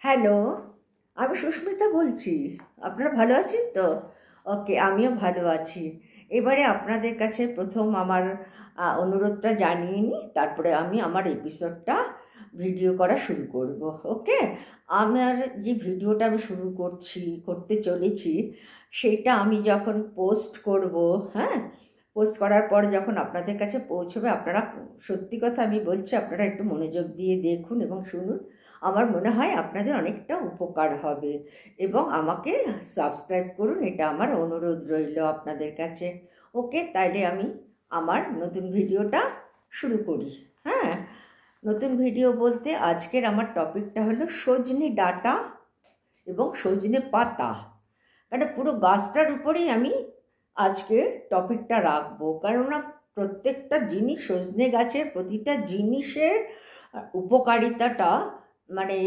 Hello, আমি সুস্মিতা বলছি। আপনারা ভালো আছেন তো? ওকে, আমিও ভালো আছি। এবারে আপনাদের কাছে প্রথম আমার অনুরোধটা জানিয়ে নিই, তারপরে আমি আমার এপিসোডটা ভিডিও করা শুরু করব। ওকে, আমার যে ভিডিওটা আমি করতে চলেছি, সেটা আমি যখন পোস্ট করব, হ্যাঁ, পোস্ট করার পর যখন আপনাদের কাছে পৌঁছবে, আপনারা, সত্যি কথা আমি বলছি, আপনারা একটু মনোযোগ দিয়ে দেখুন এবং শুনুন। আমার মনে হয় আপনাদের অনেকটা উপকার হবে এবং আমাকে সাবস্ক্রাইব করুন, এটা আমার অনুরোধ রইল আপনাদের কাছে। ওকে, তাইলে আমি আমার নতুন ভিডিওটা শুরু করি। হ্যাঁ, নতুন ভিডিও বলতে আজকের আমার টপিকটা হলো সজনে ডাঁটা এবং সজনে পাতা। মানে পুরো গাছটার উপরেই আমি আজকে টপিকটা রাখবো, কেননা প্রত্যেকটা জিনিস, সজনে গাছের প্রতিটা জিনিসের উপকারিতাটা মানে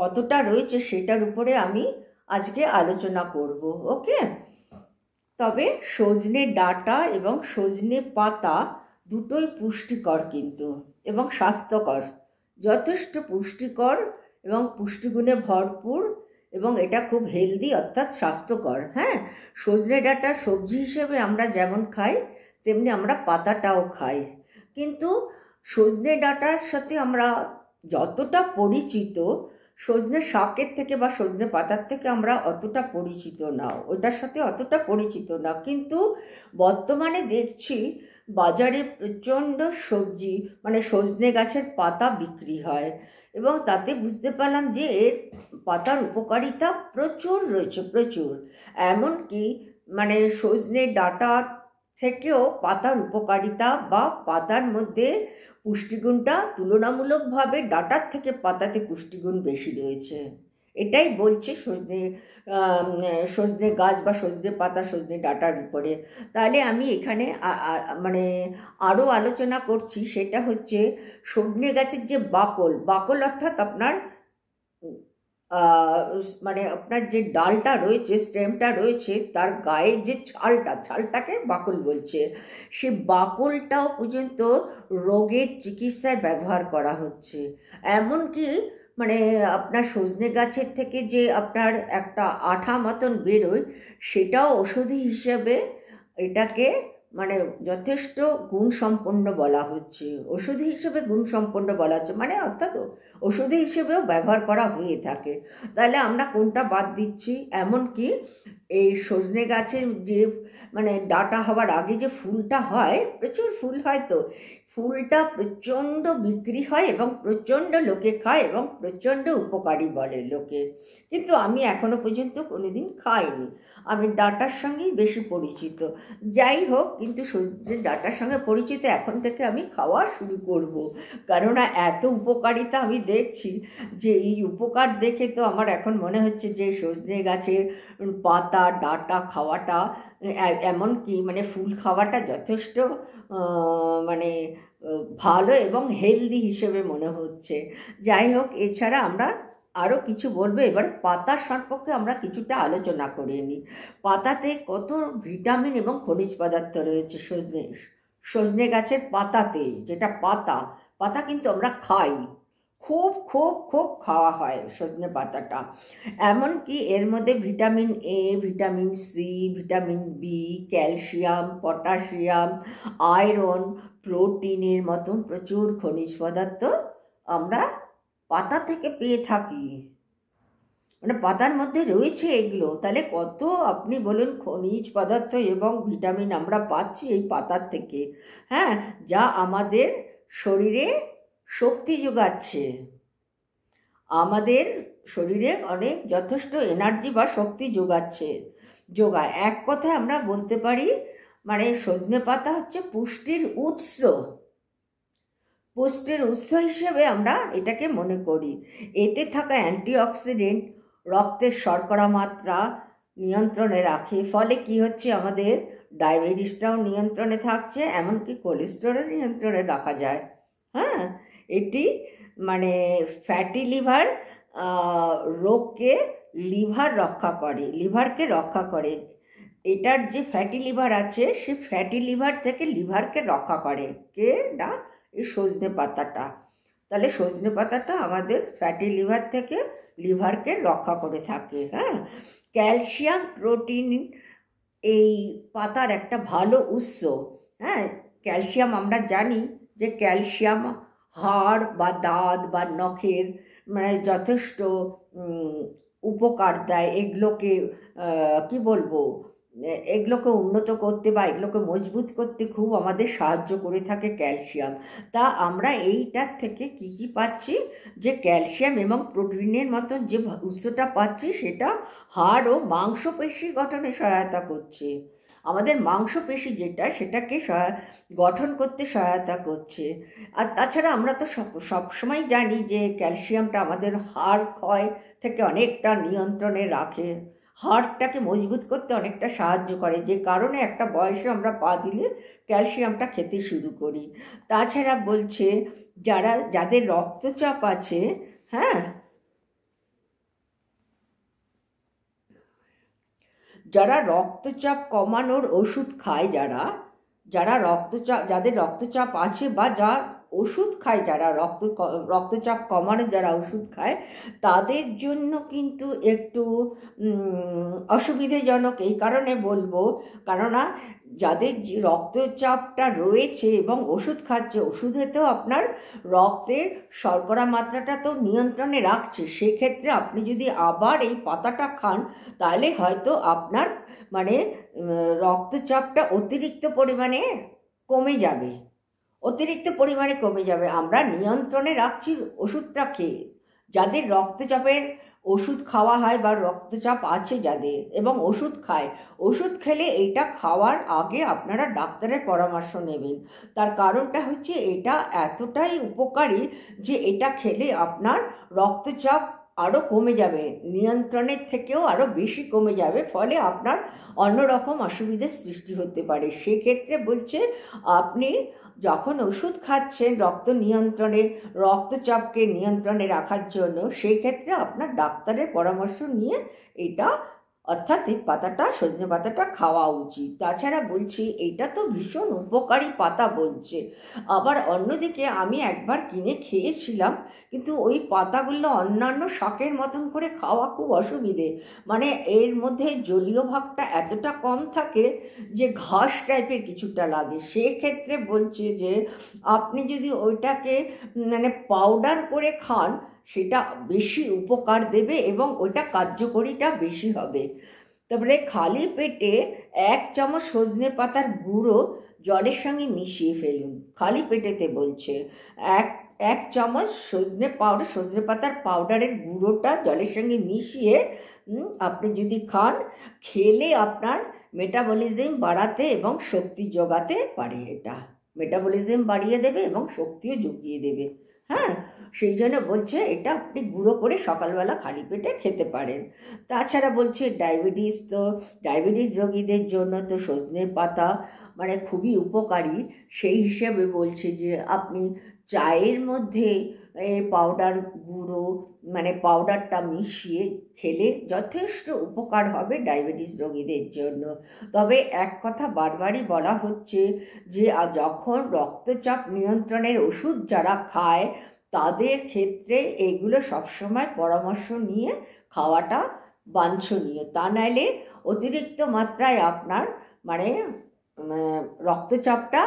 কতটা রয়েছে সেটার উপরে আমি আজকে আলোচনা করব। ওকে, তবে সজনে ডাঁটা এবং সজনে পাতা দুটোই পুষ্টিকর কিন্তু, এবং স্বাস্থ্যকর, যথেষ্ট পুষ্টিকর এবং পুষ্টিগুণে ভরপুর, এবং এটা খুব হেলদি অর্থাৎ স্বাস্থ্যকর। হ্যাঁ, সজনে ডাঁটা সবজি হিসেবে আমরা যেমন খাই, তেমনি আমরা পাতাটাও খাই। কিন্তু সজনে ডাঁটার সাথে আমরা যতটা পরিচিত, সজনে শাকের থেকে বা সজনে পাতার থেকে আমরা অতটা পরিচিত না, ওটার সাথে অতটা পরিচিত না। কিন্তু বর্তমানে দেখছি বাজারে প্রচণ্ড সবজি, মানে সজনে গাছের পাতা বিক্রি হয়, এবং তাতে বুঝতে পারলাম যে এর পাতার উপকারিতা প্রচুর রয়েছে, প্রচুর। এমনকি মানে সজনে ডাঁটার থেকেও পাতার উপকারিতা বা পাতার মধ্যে পুষ্টিগুণটা তুলনামূলকভাবে ডাঁটার থেকে পাতাতে পুষ্টিগুণ বেশি রয়েছে। এটাই বলছে সজনে গাছ বা সজনে পাতা, সজনে ডাঁটার উপরে। তাহলে আমি এখানে মানে আরও আলোচনা করছি, সেটা হচ্ছে সজনে গাছের যে বাকল, বাকল অর্থাৎ আপনার মানে আপনার যে ডালটা রয়েছে, স্টেমটা রয়েছে, তার গায়ে যে ছালটাকে বাকল বলছে। সে বাকলটাও পর্যন্ত রোগের চিকিৎসায় ব্যবহার করা হচ্ছে। এমনকি মানে আপনার সজনে গাছের থেকে যে আপনার একটা আঠা মতন বেরোয়, সেটাও ওষুধি হিসেবে এটাকে মানে যথেষ্ট গুণসম্পন্ন বলা হচ্ছে। ওষুধি হিসেবে গুণসম্পন্ন বলা হচ্ছে, মানে অর্থাৎ ওষুধি হিসেবেও ব্যবহার করা হয়ে থাকে। তাহলে আমরা কোনটা বাদ দিচ্ছি? এমনকি এই সজনে গাছের যে মানে ডাঁটা হওয়ার আগে যে ফুলটা হয়, প্রচুর ফুল হয়, তো ফুলটা প্রচণ্ড বিক্রি হয় এবং প্রচণ্ড লোকে খায় এবং প্রচণ্ড উপকারী বলে লোকে। কিন্তু আমি এখনো পর্যন্ত কোনোদিন খাইনি, আমি ডাঁটার সঙ্গেই বেশি পরিচিত। যাই হোক, কিন্তু সজনে ডাঁটার সঙ্গে পরিচিত এখন থেকে আমি খাওয়া শুরু করব, কেননা এত উপকারিতা আমি দেখছি যে এই উপকার দেখে তো আমার এখন মনে হচ্ছে যে সজনে গাছের পাতা ডাঁটা খাওয়াটা, এমনকি মানে ফুল খাওয়াটা যথেষ্ট মানে ভালো এবং হেলদি হিসেবে মনে হচ্ছে। যাই হোক, এছাড়া আমরা আরও কিছু বলবো। এবার পাতার সম্পর্কে আমরা কিছুটা আলোচনা করে নিই। পাতাতে কত ভিটামিন এবং খনিজ পদার্থ রয়েছে সজনে গাছের পাতাতে, যেটা পাতা, পাতা কিন্তু আমরা খাই, খুব খুব খুব খাওয়া হয় সজনে পাতাটা। এমনকি এর মধ্যে vitamin A, vitamin C, vitamin B, calcium, potassium, iron, প্রোটিনের মতন প্রচুর খনিজ পদার্থ আমরা পাতা থেকে পেয়ে থাকি। মানে পাতার মধ্যে রয়েছে এগুলো। তাহলে কত আপনি বলুন খনিজ পদার্থ এবং ভিটামিন আমরা পাচ্ছি এই পাতার থেকে। হ্যাঁ, যা আমাদের শরীরে শক্তি যোগাচ্ছে, আমাদের শরীরে অনেক যথেষ্ট এনার্জি বা শক্তি যোগায়। এক কথায় আমরা বলতে পারি মানে সজনে পাতা হচ্ছে পুষ্টির উৎস হিসেবে আমরা এটাকে মনে করি। এতে থাকা অ্যান্টিঅক্সিডেন্ট রক্তের শর্করা মাত্রা নিয়ন্ত্রণে রাখে, ফলে কি হচ্ছে, আমাদের ডায়াবেটিসটাও নিয়ন্ত্রণে থাকছে, এমনকি কোলেস্টেরল নিয়ন্ত্রণে রাখা যায়। হ্যাঁ, এটি মানে ফ্যাটি লিভার রোগকে লিভারকে রক্ষা করে। এটার যে ফ্যাটি লিভার আছে, সে ফ্যাটি লিভার থেকে লিভারকে রক্ষা করে কে না, এই সজনে পাতাটা। তাহলে সজনে পাতাটা আমাদের ফ্যাটি লিভার থেকে লিভারকে রক্ষা করে থাকে। হ্যাঁ, ক্যালসিয়াম প্রোটিন এই পাতার একটা ভালো উৎস। হ্যাঁ, ক্যালসিয়াম আমরা জানি যে ক্যালসিয়াম হাড় বা দাঁত বা নখের মানে যথেষ্ট উপকার দেয়। এগুলোকে কি বলবো, এগুলোকে উন্নত করতে বা এগুলোকে মজবুত করতে খুব আমাদের সাহায্য করে থাকে ক্যালসিয়াম। তা আমরা এইটার থেকে কি কি পাচ্ছি, যে ক্যালসিয়াম এবং প্রোটিনের মতন যে উৎসটা পাচ্ছি সেটা হাড় ও মাংসপেশি গঠনে সহায়তা করছে। আমাদের মাংসপেশি যেটা সেটাকে গঠন করতে সহায়তা করছে। আর তাছাড়া আমরা তো সবসময় জানি যে ক্যালসিয়ামটা আমাদের হাড় ক্ষয় থেকে অনেকটা নিয়ন্ত্রণে রাখে, হাড়টাকে মজবুত করতে অনেকটা সাহায্য করে, যে কারণে একটা বয়সে আমরা পা দিলে ক্যালসিয়ামটা খেতে শুরু করি। তাছাড়া বলছে যাদের রক্তচাপ আছে, হ্যাঁ, যারা রক্তচাপ কমানোর ওষুধ খায়, যাদের রক্তচাপ আছে বা যা ওষুধ খায়, যারা রক্তচাপ কমানোর যারা ওষুধ খায়, তাদের জন্য কিন্তু একটু অসুবিধাজনক। এই কারণে বলবো, কেননা যাদের যে রক্তচাপটা রয়েছে এবং ওষুধ খাচ্ছে, ওষুধেতেও আপনার রক্তের শর্করা মাত্রাটা তো নিয়ন্ত্রণে রাখছে। সেক্ষেত্রে আপনি যদি আবার এই পাতাটা খান, তাহলে হয়তো আপনার মানে রক্তচাপটা অতিরিক্ত পরিমাণে কমে যাবে, আমরা নিয়ন্ত্রণে রাখছি ওষুধটা খেয়ে। যাদের রক্তচাপের ওষুধ খাওয়া হয় বা রক্তচাপ আছে যাদের এবং ওষুধ খায়, ওষুধ খেলে এটা খাওয়ার আগে আপনারা ডাক্তারের পরামর্শ নেবেন। তার কারণটা হচ্ছে এটা এতটাই উপকারী যে এটা খেলে আপনার রক্তচাপ আরও কমে যাবে, নিয়ন্ত্রণের থেকেও আরও বেশি কমে যাবে, ফলে আপনার অন্যরকম অসুবিধার সৃষ্টি হতে পারে। সেক্ষেত্রে বলছে, আপনি যখন ওষুধ খাচ্ছেন রক্তচাপকে নিয়ন্ত্রণে রাখার জন্য, সেই ক্ষেত্রে আপনার ডাক্তারের পরামর্শ নিয়ে এটা অর্থাৎ এই সজনে পাতাটা খাওয়া উচিত। তাছাড়া বলছি এটা তো ভীষণ উপকারী পাতা বলছে। আবার অন্যদিকে আমি একবার কিনে খেয়েছিলাম, কিন্তু ওই পাতাগুলো অন্যান্য শাকের মতন করে খাওয়া খুব অসুবিধে, মানে এর মধ্যে জলীয় ভাগটা এতটা কম থাকে যে ঘাস টাইপের কিছুটা লাগে। সেক্ষেত্রে বলছে যে আপনি যদি ওইটাকে মানে পাউডার করে খান, সেটা বেশি উপকার দেবে এবং ওইটা কার্যকরীটা বেশি হবে। তারপরে খালি পেটে 1 চামচ সজনে পাতার গুঁড়ো জলের সঙ্গে মিশিয়ে ফেলুন। খালি পেটেতে বলছে, এক চামচ সজনে পাতার পাউডারের গুঁড়োটা জলের সঙ্গে মিশিয়ে আপনি যদি খান, খেলে আপনার মেটাবলিজম বাড়াতে এবং শক্তি যোগাতে পারে। এটা মেটাবলিজম বাড়িয়ে দেবে এবং শক্তিও জুগিয়ে দেবে। হ্যাঁ, সেই জন্য বলছে এটা আপনি গুঁড়ো করে সকালবেলা খালি পেটে খেতে পারেন। তাছাড়া বলছে ডায়াবেটিস রোগীদের জন্য তো সজনে পাতা মানে খুবই উপকারী। সেই হিসেবে বলছে যে আপনি চায়ের মধ্যে পাউডার গুঁড়ো মানে পাউডারটা মিশিয়ে খেলে যথেষ্ট উপকার হবে ডায়াবেটিস রোগীদের জন্য। তবে এক কথা বারবারই বলা হচ্ছে যে যখন রক্তচাপ নিয়ন্ত্রণের ওষুধ যারা খায়, তাদের ক্ষেত্রে এগুলো সবসময় পরামর্শ নিয়ে খাওয়াটা বাঞ্ছনীয়। তা নাইলে অতিরিক্ত মাত্রায় আপনার মানে রক্তচাপটা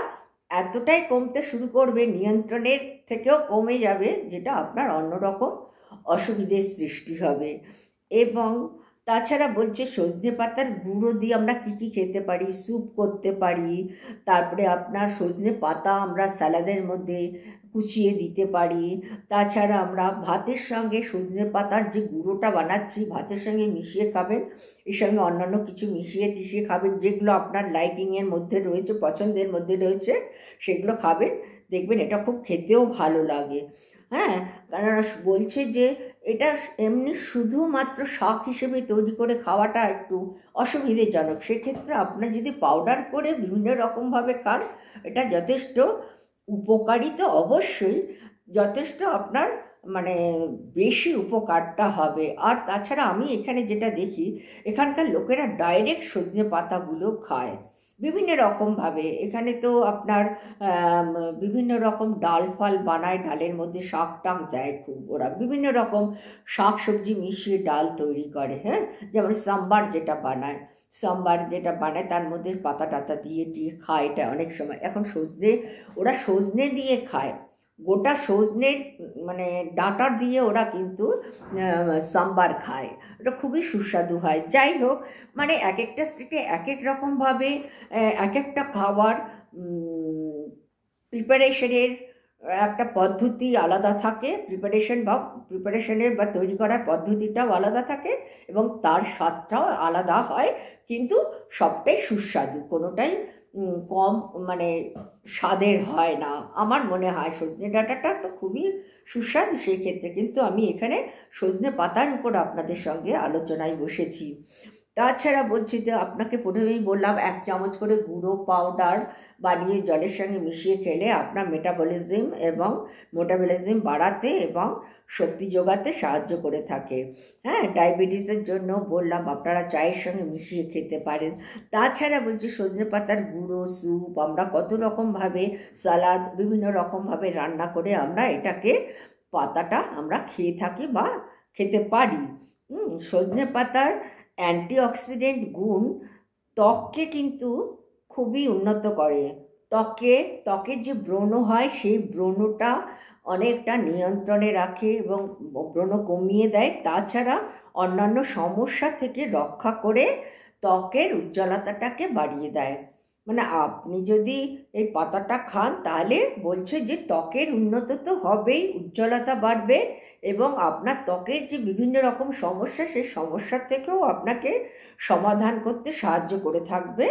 এতটাই কমতে শুরু করবে, নিয়ন্ত্রণের থেকেও কমে যাবে, যেটা আপনার অন্যরকম অসুবিধের সৃষ্টি হবে। এবং তাছাড়া বলছে সজনে পাতার গুঁড়ো দিয়ে আমরা কী কী খেতে পারি, স্যুপ করতে পারি। তারপরে আপনার সজনে পাতা আমরা স্যালাডের মধ্যে কুচিয়ে দিতে পারি। তাছাড়া আমরা ভাতের সঙ্গে সজনে পাতার যে গুঁড়োটা বানাচ্ছি ভাতের সঙ্গে মিশিয়ে খাবেন, এর সঙ্গে অন্যান্য কিছু মিশিয়ে টিশিয়ে খাবেন, যেগুলো আপনার লাইকিংয়ের মধ্যে রয়েছে, পছন্দের মধ্যে রয়েছে, সেগুলো খাবেন, দেখবেন এটা খুব খেতেও ভালো লাগে। হ্যাঁ, কেননা বলছে যে এটা এমনি শুধুমাত্র শাক হিসেবে তৈরি করে খাওয়াটা একটু অসুবিধাজনক। সেক্ষেত্রে আপনার যদি পাউডার করে বিভিন্ন রকমভাবে খান, এটা যথেষ্ট উপকারী তো অবশ্যই, যথেষ্ট আপনার মানে বেশি উপকারটা হবে। আর তাছাড়া আমি এখানে যেটা দেখি, এখানকার লোকেরা ডাইরেক্ট সজনে পাতাগুলো খায়, বিভিন্ন রকমভাবে। এখানে তো আপনার বিভিন্ন রকম ডাল ফাল বানায়, ডালের মধ্যে শাক টাক দেয় খুব, ওরা বিভিন্ন রকম শাক সবজি মিশিয়ে ডাল তৈরি করে। হ্যাঁ, যেমন সাম্বার যেটা বানায় তার মধ্যে পাতা টাতা দিয়ে খায়, এটা অনেক সময়। এখন ওরা সজনে দিয়ে খায়, গোটা সজনের মানে ডাঁটা দিয়ে ওরা কিন্তু সাম্বার খায়, ওটা খুবই সুস্বাদু হয়। যাই হোক, মানে এক একটা স্টেটে এক এক রকমভাবে এক একটা খাবার প্রিপারেশনের একটা পদ্ধতি আলাদা থাকে, প্রিপারেশনের বা তৈরি করার পদ্ধতিটাও আলাদা থাকে, এবং তার স্বাদটাও আলাদা হয়, কিন্তু সবটাই সুস্বাদু, কোনোটাই কম মানে স্বাদের হয় না। আমার মনে হয় সজনে ডাঁটাটা তো খুবই সুস্বাদু, সেই ক্ষেত্রে কিন্তু আমি এখানে সজনে পাতার উপর আপনাদের সঙ্গে আলোচনায় বসেছি। তাছাড়া বলছি যে আপনাকে প্রথমেই বললাম 1 চামচ করে গুঁড়ো পাউডার বানিয়ে জলের সঙ্গে মিশিয়ে খেলে আপনার মেটাবলিজম বাড়াতে এবং শক্তি যোগাতে সাহায্য করে থাকে। হ্যাঁ, ডায়াবেটিসের জন্য বললাম আপনারা চায়ের সঙ্গে মিশিয়ে খেতে পারেন। তাছাড়া বলছি সজনে পাতার গুঁড়ো স্যুপ, আমরা কত রকমভাবে সালাদ বিভিন্ন রকমভাবে রান্না করে আমরা পাতাটা আমরা খেয়ে থাকি বা খেতে পারি। সজনে পাতার অ্যান্টিঅক্সিডেন্ট গুণ ত্বককে কিন্তু খুবই উন্নত করে। ত্বকের যে ব্রণ হয় সেই ব্রণটা অনেকটা নিয়ন্ত্রণে রাখে এবং ব্রণ কমিয়ে দেয়। তাছাড়া অন্যান্য সমস্যা থেকে রক্ষা করে ত্বকের উজ্জ্বলতাটাকে বাড়িয়ে দেয়। মানে আপনি যদি এই পাতাটা খান তাহলে বলছে যে ত্বকের উন্নত তো হবেই, উজ্জ্বলতা বাড়বে, এবং আপনার ত্বকের যে বিভিন্ন রকম সমস্যা সেই সমস্যার থেকেও আপনাকে সমাধান করতে সাহায্য করে থাকবে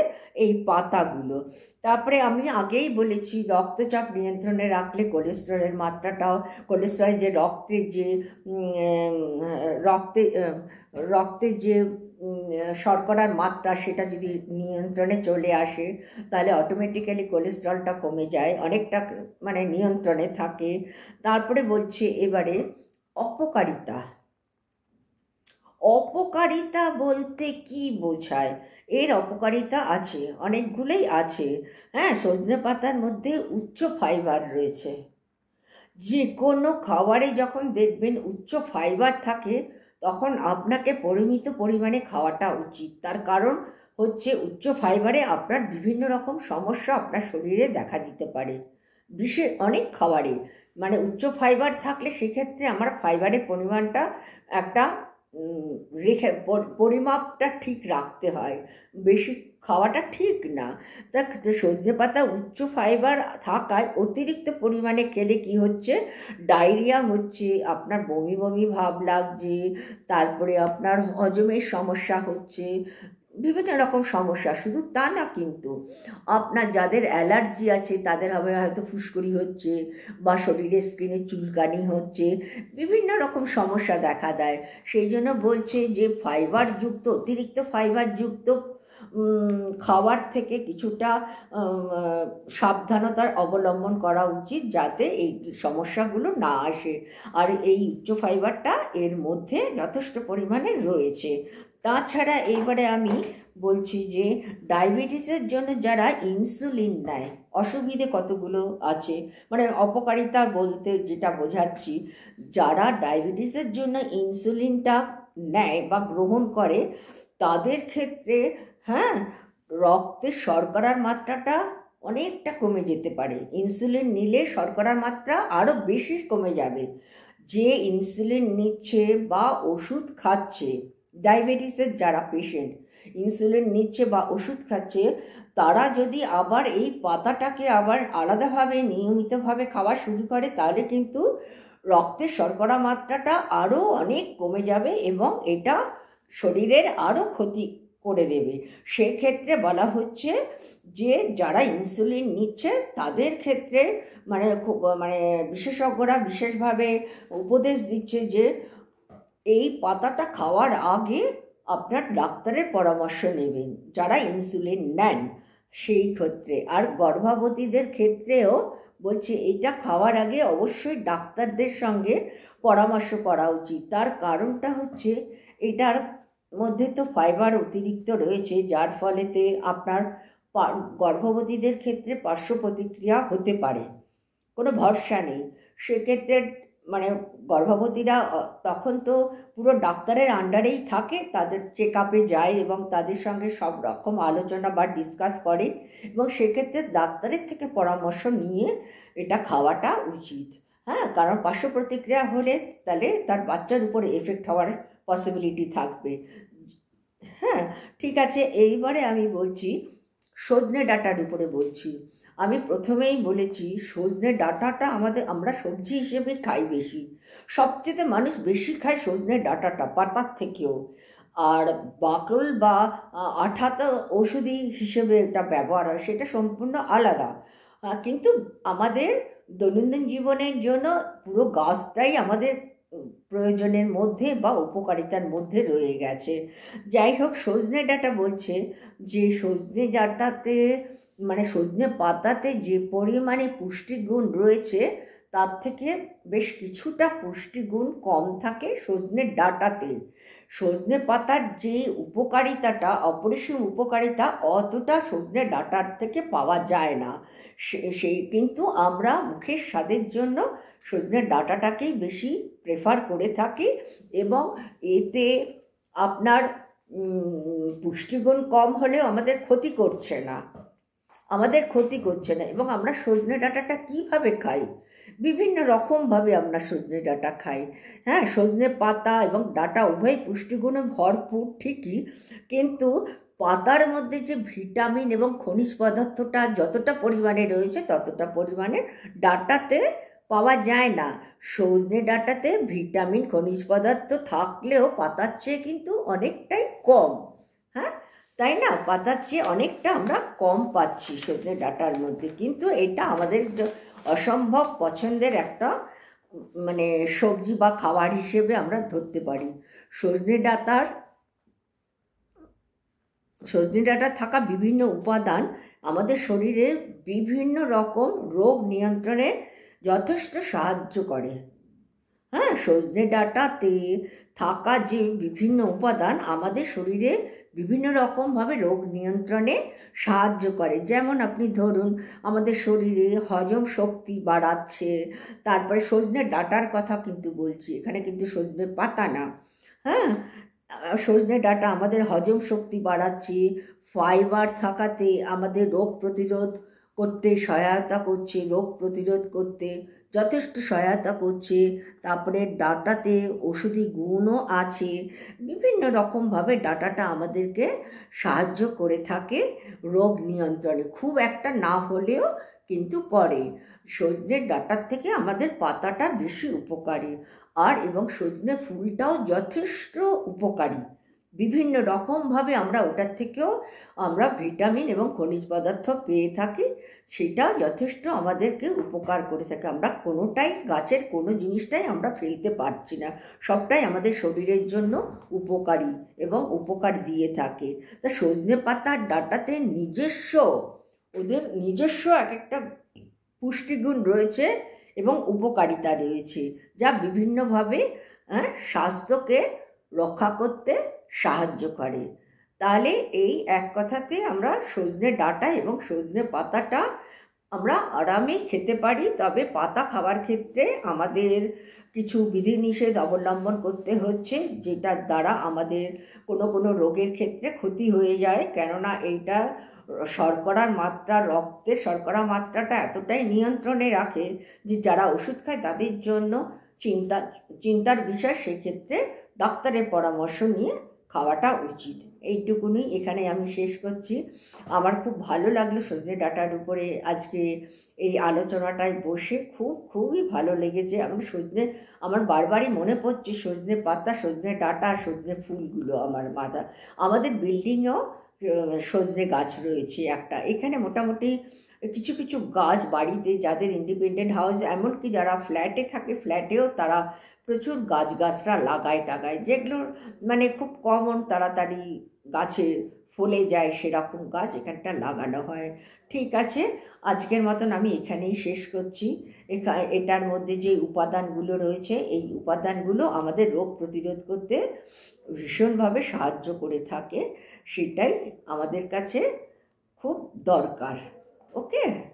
এই পাতাগুলো। তারপরে আমি আগেই বলেছি রক্তচাপ নিয়ন্ত্রণে রাখলে কোলেস্টেরল যে রক্তে যে শর্করার মাত্রা সেটা যদি নিয়ন্ত্রণে চলে আসে তাহলে অটোমেটিক্যালি কোলেস্টেরলটা কমে যায়, অনেকটা মানে নিয়ন্ত্রণে থাকে। তারপরে বলছে এবারে অপকারিতা বলতে কি বোঝায়? এর অপকারিতা আছে, অনেকগুলোই আছে। হ্যাঁ, সজনে পাতার মধ্যে উচ্চ ফাইবার রয়েছে। যে কোনো খাবারে যখন দেখবেন উচ্চ ফাইবার থাকে তখন আপনাকে পরিমিত পরিমাণে খাওয়াটা উচিত। তার কারণ হচ্ছে উচ্চ ফাইবারে আপনার বিভিন্ন রকম সমস্যা আপনার শরীরে দেখা দিতে পারে। অনেক খাবারে মানে উচ্চ ফাইবার থাকলে সেক্ষেত্রে আমার ফাইবারের পরিমাণটা একটা পরিমাপটা ঠিক রাখতে হয়, বেশি খাওয়াটা ঠিক না। তা সজনে পাতা উচ্চ ফাইবার থাকায় অতিরিক্ত পরিমাণে খেলে কি হচ্ছে, ডায়রিয়া হচ্ছে, আপনার বমি বমি ভাব লাগছে, তারপরে আপনার হজমের সমস্যা হচ্ছে, বিভিন্ন রকম সমস্যা। শুধু তা না, কিন্তু আপনার যাদের অ্যালার্জি আছে তাদের হবে হয়তো ফুসকুড়ি হচ্ছে বা শরীরের স্কিনে চুলকানি হচ্ছে, বিভিন্ন রকম সমস্যা দেখা দেয়। সেই জন্য বলছে যে অতিরিক্ত ফাইবারযুক্ত খাবার থেকে কিছুটা সাবধানতার অবলম্বন করা উচিত যাতে এই সমস্যাগুলো না আসে। আর এই উচ্চ ফাইবারটা এর মধ্যে যথেষ্ট পরিমাণে রয়েছে। তাছাড়া এইবারে আমি বলছি যে ডায়াবেটিসের জন্য যারা ইনসুলিন নেয় অসুবিধে কতগুলো আছে, মানে অপকারিতা বলতে যেটা বোঝাচ্ছি, যারা ডায়াবেটিসের জন্য ইনসুলিনটা নেয় বা গ্রহণ করে তাদের ক্ষেত্রে হ্যাঁ রক্তের শর্করার মাত্রাটা অনেকটা কমে যেতে পারে। ইনসুলিন নিলে শর্করার মাত্রা আরও বেশি কমে যাবে। যে ইনসুলিন নিচ্ছে বা ওষুধ খাচ্ছে, ডায়াবেটিসের যারা পেশেন্ট ইনসুলিন নিচ্ছে বা ওষুধ খাচ্ছে, তারা যদি আবার এই পাতাটাকে আবার আলাদাভাবে নিয়মিতভাবে খাওয়া শুরু করে তাহলে কিন্তু রক্তের শর্করা মাত্রাটা আরও অনেক কমে যাবে এবং এটা শরীরের আরও ক্ষতি করে দেবে। সেক্ষেত্রে বলা হচ্ছে যে যারা ইনসুলিন নিচ্ছে তাদের ক্ষেত্রে বিশেষজ্ঞরা বিশেষভাবে উপদেশ দিচ্ছে যে এই পাতাটা খাওয়ার আগে আপনার ডাক্তারের পরামর্শ নেবেন যারা ইনসুলিন নেন সেই ক্ষেত্রে। আর গর্ভবতীদের ক্ষেত্রেও বলছে এটা খাওয়ার আগে অবশ্যই ডাক্তারদের সঙ্গে পরামর্শ করা উচিত। তার কারণটা হচ্ছে এটার মধ্যে তো ফাইবার অতিরিক্ত রয়েছে, যার ফলেতে আপনার গর্ভবতীদের ক্ষেত্রে পার্শ্ব প্রতিক্রিয়া হতে পারে, কোনো ভরসা নেই। সেক্ষেত্রে মানে গর্ভবতীরা তখন তো পুরো ডাক্তারের আন্ডারেই থাকে, তাদের চেক আপে যায় এবং তাদের সঙ্গে সব রকম আলোচনা বা ডিসকাস করে, এবং সেক্ষেত্রে ডাক্তারের থেকে পরামর্শ নিয়ে এটা খাওয়াটা উচিত। হ্যাঁ, কারণ পার্শ্ব প্রতিক্রিয়া হলে তাহলে তার বাচ্চার উপরে এফেক্ট হওয়ার পসিবিলিটি থাকবে। হ্যাঁ, ঠিক আছে। এইবারে আমি বলছি সজনে ডাঁটার উপরে বলছি। আমি প্রথমেই বলেছি সজনে ডাঁটাটা আমরা সবজি হিসেবে খাই বেশি, সবচেয়ে মানুষ বেশি খায় সজনে ডাঁটাটা পাতার থেকেও। আর বাকল বা আঠা তো ওষুধি হিসেবে এটা ব্যবহার হয়, সেটা সম্পূর্ণ আলাদা। কিন্তু আমাদের দৈনন্দিন জীবনের জন্য পুরো গাছটাই আমাদের প্রয়োজনের মধ্যে বা উপকারিতার মধ্যে রয়ে গেছে। যাই হোক, সজনে ডাঁটা বলছে যে সজনে ডাঁটাতে মানে সজনে পাতাতে যে পরিমাণে পুষ্টিগুণ রয়েছে তার থেকে বেশ কিছুটা পুষ্টিগুণ কম থাকে সজনে ডাঁটাতে। সজনে পাতার যে উপকারিতাটা, অপরিসীম উপকারিতা, অতটা সজনে ডাঁটার থেকে পাওয়া যায় না। সেই কিন্তু আমরা মুখের স্বাদের জন্য সজনে ডাঁটাটাকেই বেশি প্রেফার করে থাকি, এবং এতে আপনার পুষ্টিগুণ কম হলেও আমাদের ক্ষতি করছে না, এবং আমরা সজনে ডাঁটাটা কীভাবে খাই? বিভিন্ন রকমভাবে আমরা সজনে ডাঁটা খাই। হ্যাঁ, সজনে পাতা এবং ডাঁটা উভয় পুষ্টিগুণে ভরপুর ঠিকই, কিন্তু পাতার মধ্যে যে ভিটামিন এবং খনিজ পদার্থটা যতটা পরিমাণে রয়েছে ততটা পরিমাণে ডাঁটাতে পাওয়া যায় না। সজনে ডাঁটাতে ভিটামিন খনিজ পদার্থ থাকলেও পাতার চেয়ে কিন্তু অনেকটাই কম। হ্যাঁ, তাই না? পাতার চেয়ে অনেকটা আমরা কম পাচ্ছি সজনে ডাঁটার মধ্যে, কিন্তু এটা আমাদের অসম্ভব পছন্দের একটা মানে সবজি বা খাবার হিসেবে আমরা ধরতে পারি। সজনে ডাঁটা থাকা বিভিন্ন উপাদান আমাদের শরীরে বিভিন্ন রকম রোগ নিয়ন্ত্রণে যথেষ্ট সাহায্য করে। হ্যাঁ, সজনে ডাঁটাতে থাকা যে বিভিন্ন উপাদান আমাদের শরীরে বিভিন্ন রকমভাবে রোগ নিয়ন্ত্রণে সাহায্য করে। যেমন আপনি ধরুন, আমাদের শরীরে হজম শক্তি বাড়াচ্ছে। তারপরে সজনে ডাঁটার কথা কিন্তু বলছি, এখানে কিন্তু সজনে পাতা না। হ্যাঁ, সজনে ডাঁটা আমাদের হজম শক্তি বাড়াচ্ছে, ফাইবার থাকাতে আমাদের রোগ প্রতিরোধ করতে সহায়তা করছে, রোগ প্রতিরোধ করতে যথেষ্ট সহায়তা করছে। তারপরে ডাঁটাতে ওষুধি গুণও আছে। বিভিন্ন রকমভাবে ডাঁটাটা আমাদেরকে সাহায্য করে থাকে রোগ নিয়ন্ত্রণে, খুব একটা না হলেও কিন্তু করে। সজনের ডাঁটার থেকে আমাদের পাতাটা বেশি উপকারী, এবং সজনে ফুলটাও যথেষ্ট উপকারী। বিভিন্ন রকমভাবে আমরা ওটার থেকেও আমরা ভিটামিন এবং খনিজ পদার্থ পেয়ে থাকি, সেটা যথেষ্ট আমাদেরকে উপকার করে থাকে। আমরা কোনোটাই গাছের কোনো জিনিসটাই আমরা ফেলতে পারছি না, সবটাই আমাদের শরীরের জন্য উপকারী এবং উপকার দিয়ে থাকে। তা সজনে পাতার ডাঁটাতে ওদের নিজস্ব এক একটা পুষ্টিগুণ রয়েছে এবং উপকারিতা রয়েছে, যা বিভিন্নভাবে স্বাস্থ্যকে রক্ষা করতে সাহায্য করে। তাহলে এই এক কথাতে আমরা সজনে ডাঁটা এবং সজনে পাতাটা আমরা আরামেই খেতে পারি। তবে পাতা খাওয়ার ক্ষেত্রে আমাদের কিছু বিধিনিষেধ অবলম্বন করতে হচ্ছে, যেটার দ্বারা আমাদের কোনো রোগের ক্ষেত্রে ক্ষতি হয়ে যায়। কেননা এইটা রক্তের শর্করা মাত্রাটা এতটাই নিয়ন্ত্রণে রাখে যে যারা ওষুধ খায় তাদের জন্য চিন্তার বিষয়। সেক্ষেত্রে ডাক্তারের পরামর্শ নিয়ে খাওয়াটা উচিত। এইটুকুনি এখানে আমি শেষ করছি। আমার খুব ভালো লাগলো সজনে ডাঁটার উপরে আজকে এই আলোচনাটায় বসে, খুবই ভালো লেগেছে। আমার বারবারই মনে পড়ছে সজনে পাতা, সজনে ডাঁটা, সজনে ফুলগুলো আমাদের বিল্ডিংয়েও সজনে গাছ রয়েছে একটা। এখানে মোটামুটি কিছু কিছু গাছ বাড়িতে, যাদের ইন্ডিপেন্ডেন্ট হাউস, এমনকি যারা ফ্ল্যাটে থাকে ফ্ল্যাটেও তারা প্রচুর গাছগাছরা লাগায় যেগুলোর মানে খুব কমন, তাড়াতাড়ি গাছে ফলে যায় সেরকম গাছ এখানটা লাগানো হয়। ঠিক আছে, আজকের মতন আমি এখানেই শেষ করছি। এটার মধ্যে যে উপাদানগুলো রয়েছে, এই উপাদানগুলো আমাদের রোগ প্রতিরোধ করতে ভীষণভাবে সাহায্য করে থাকে, সেটাই আমাদের কাছে খুব দরকার। ওকে।